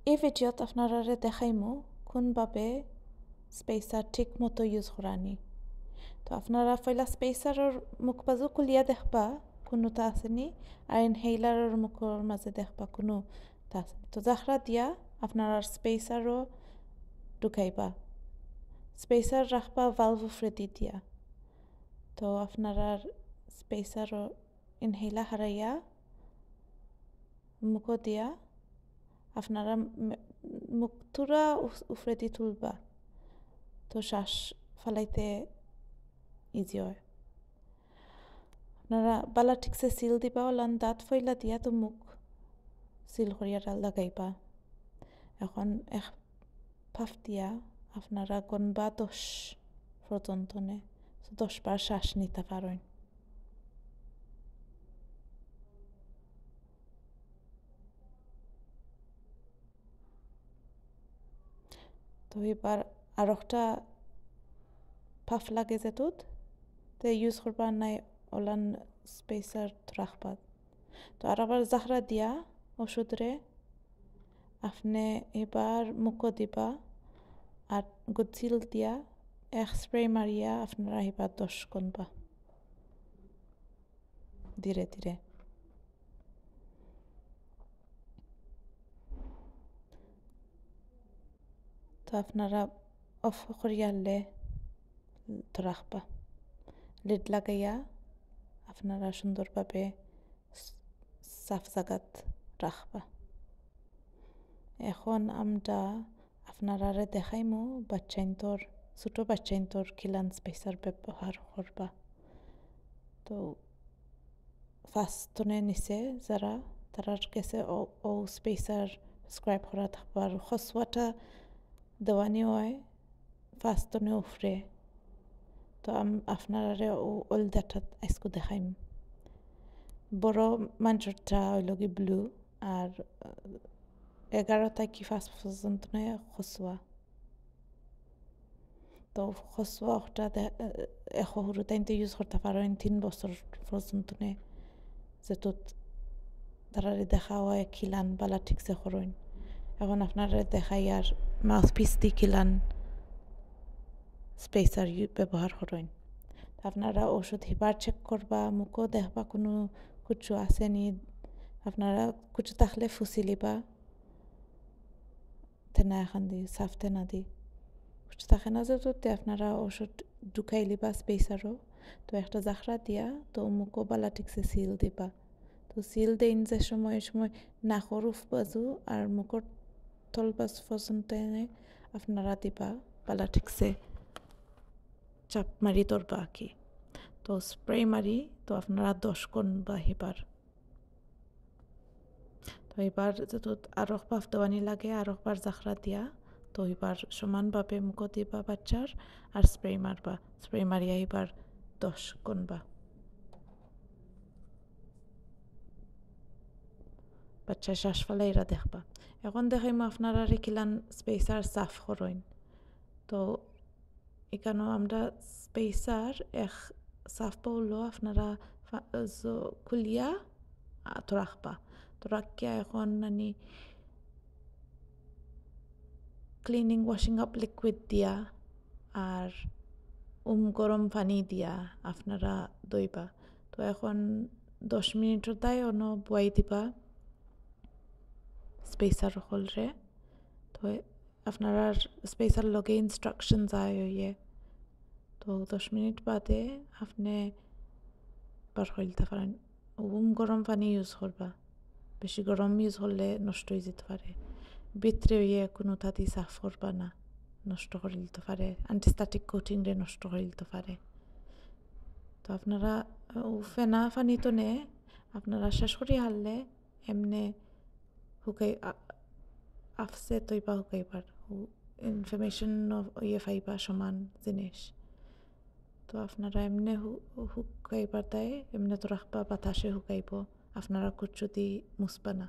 এই ভিডিওত আপনারা দেখাইমু কোনভাবে স্পেসার ঠিক মতো ইউজ করানি। তো আপনারা পয়লা স্পেসারের মুখ বাজু খুলিয়া দেখবা কোনোটা আসেনি, আর ইনহেলারের মুখের মাঝে দেখবা কোনোটা আসেনি। তো জাখরা দিয়া আপনারা স্পেসারও ঢুকাইবা, স্পেসার রাখবা ভালভ ফ্রেদি দিয়া। তো আপনারা স্পেসারও ইনহেলার হারাইয়া মুখ দিয়া আপনারা মুখ তুরা উফরেদি তুলবা, তো শ্বাস ফালাইতে ইজি হয়। আপনারা বালা ঠিকসে সিল দিবা, ওলান দাঁত ফইলা দিয়া তো মুখ সিল করিয়া লাগাইবা। এখন এক ফাফ দিয়া আপনারা গনবা 10 পর্যন্ত 10 বার শ্বাস নিতে পারেন। তো এবার আর একটা ফাফ লাগে যেতুত তো ইউজ করবা নাই, ওলান স্পেসার রাখবা। তো আর আবার জাহরা দিয়া ওষুধরে আপনি এবার মুখ দিবা আর গুছিল দিয়া এক স্প্রে মারিয়া আপনারা এবার 10 গনবা ধীরে ধীরে। তো আপনারা অফ করিয়ালে তো রাখবা, লিড লাগাইয়া আপনারা সুন্দরভাবে সাফ জায়গাত রাখবা। এখন আমরা আপনারা দেখাইমু বাচ্চাইন্তর ছোট বাচ্চাইন্তর খিলান স্পেসার ব্যবহার করবা। তো ফার্স্টনে নিচে যারা তারার কাছে ও স্পেসার সাবস্ক্রাইব করা থাকবা, আর খসওয়াটা দেওয়ানি হয় ফার্স্টনে উফরে। তো আপনারা ওলদাটা আজকে দেখাইম। বড় মানুষটা হইল কি ব্লু, আর 11টা কি 5 পর্যন্ত খসুয়া। তো খসুয়া ওটা সরু টাইমতে ইউজ করতে পারেন 3 বছর পর্যন্ত, যেহেতু তারা দেখা হয় খিলান বালা ঠিকসে করেন। এখন আপনারা দেখাই আর মাউথ পিস দিয়ে খিলান স্পেসার ব্যবহার করেন। আপনারা ওষুধ হিবার চেক করবা, মুখও দেখবা কোনো কুচু আসেনি। আপনারা কুচু থাকলে ফুসি লিবা, তেনা এখন দি সাফ তেনা দি। কুচু থাকে না যেহেতু আপনারা ওষুধ ঢুকাই লিবা স্পেসারও। তো একটা জাখরা দিয়া তো মুখও বালা ঠিকসে সিল দিবা। তো সিল দেন যে সময় নাকর উফ বাজু আর মুখর তল বাজ পর্যন্ত আপনারা দিবা বালা ঠিকসে চাপ মারি ধরবা কি। তো স্প্রে মারি তো আপনারা 10 গনবা এবার। তো এবার যেহেতু আর একবার দেওয়ানি লাগে আর একবার জাখরা দিয়া, তো এবার সমানভাবে মুখ দিবা বাচ্চার আর স্প্রে মারবা। স্প্রে মারিয়া এবার 10 গনবা। বাচ্চার শ্বাস ফেলাইরা দেখবা। এখন দেখাইমু আপনারা রেখিলান স্পেসার সাফ করেন। তো এখানেও আমরা স্পেসার এক সাফ পড়লো আপনারা খুলিয়া তো রাখবা। তো রাখিয়া এখন ক্লিনিং ওয়াশিং আপ লিকুইড দিয়া আর গরম পানি দিয়া আপনারা দইবা। তো এখন 10 মিনিটের তাই বয়াই দিবা স্পেসার হলরে। তো আপনারা স্পেসার লগে ইনস্ট্রাকশন যায় হইয়ে। তো 10 মিনিট বাদে আপনি বার করতে পারেন। গরম পানি ইউজ করবা, বেশি গরম ইউজ করলে নষ্ট হয়ে যেতে পারে। ভিতরে হইয়ে কোনো তাতি সাফ করবা না, নষ্ট করে দিতে পারে, অ্যান্টিস্ট্যাটিক কোটিং রে নষ্ট করে দিতে পারে। তো আপনারা ফেনা পানি তো আপনারা শেষ করে হারলে এমনি শুকাই আফসে তৈবা শুকাইবার ইনফরমেশন পাইবা সমান জিনিস। তো আপনারা এমনি শুকাইবার তাই এমনি তো রাখবা, বাতাসে শুকাইব, আপনারা কুচু দি মুছবা না।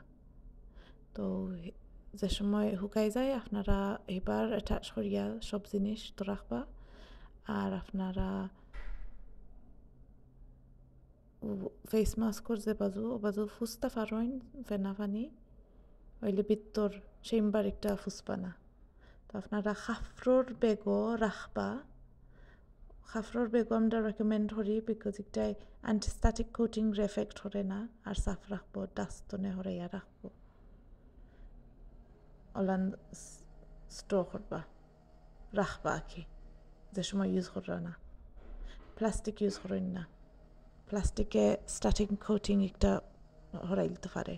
তো যে সময় শুকাই যায় আপনারা এবার অ্যাটাচ করিয়া সব জিনিস তো রাখবা। আর আপনারা ফেস মাস্কর যে বাজু ফুসতে পারেন ফেনা পানি, হইলে ভিতর চেম্বার একটা ফুসবা না তো আপনারা খাফরোর বেগও রাখবা খাফরোর বেগও আমরা রেকমেন্ড করি বিকজ একটাই অ্যান্টিস্ট্যাটিক কোটিং এফেক্ট হরে না আর সাফ রাখবো ডাস্টনে হরাইয়া রাখবো অলান স্টোর করবা রাখবা কি যে সময় ইউজ করবা না প্লাস্টিক ইউজ করেন না প্লাস্টিকে স্ট্যাটিক কোটিং একটা হরাইতে পারে